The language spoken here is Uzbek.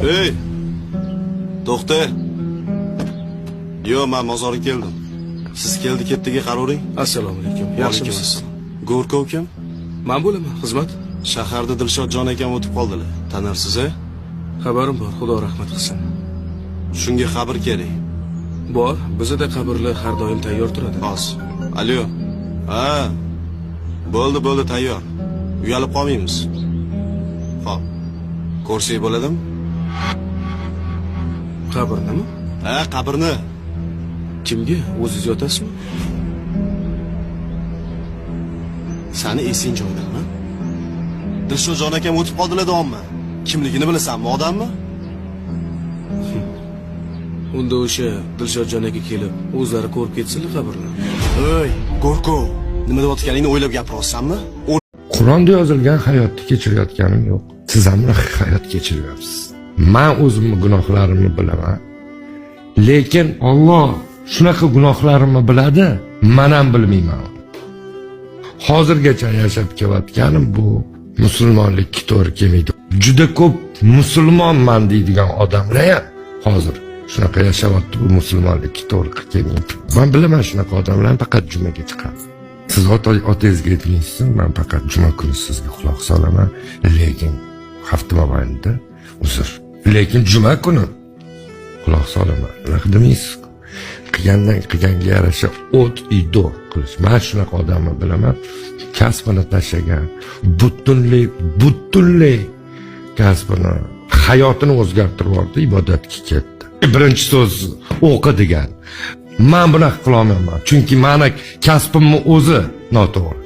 Hey! To'xta. Yo, men mozorga keldim. Siz keldi-ketdiga qaravering. Assalomu alaykum. Yaxshimisiz? Go'rkov kim? Men bo'laman, xizmat. Shaharda Dilshodjon akam o'tib qoldilar. Tanirsiz-a? Xabarim bor, Xudo rahmat qilsin. Shunga xabar kerak. Bor, bizda qabrlar har doim tayyor turadi. Hos. Alo. Ha. Bo'ldi, tayyor. Uyalib qolmaymiz. Xo'p. Ko'rsak bo'ladimi? Qabrnimi? Ha, qabrni. Kimga? O'zingiz yotasizmi? Sani esing joyidami? Dilshodjon akam o'tib qoldilar davommi? Kimligini bilasanmi, odammi? Unda o'sha Dilshodjon aka kelib, o'zlari ko'rib ketsinlar qabrni. Ey, Go'rkov, nima deyotganingni o'ylab gapiryapsanmi? Qur'onda yozilgan hayotni kechirayotganim yo'q. Siz ham hayot kechiryapsiz. Men o'zimning gunohlarimni bilaman. Lekin Alloh shunaqa gunohlarimni biladi, men ham bilmayman. Hozirgacha yashab kelayotganim bu musulmonlikka to'g'ri kelmaydi. Juda ko'p musulmonman deydigan odamlar ham hozir shunaqa yashayapti, bu musulmonlikka to'g'ri kelmaydi. Men bilaman shunaqa odamlarni faqat jumaga chiqadi. Siz otangizga aytmaysiz, men faqat juma kuni sizga quloq solaman, lekin hafta mobaynida uzr. Lekin juma kuni quloq solaman. Unaqa demaysiz. Qilganga yarasha o't ido qilish. Men shunaqa odamni bilaman. Kasbini tashlagan, butunlay kasbini, hayotini o'zgartirib yubordi, ibodatga ketdi. Birinchi so'z o'qi degan. Men bunaqa qila olmayman, chunki meni kasbimning o'zi noto'g'ri.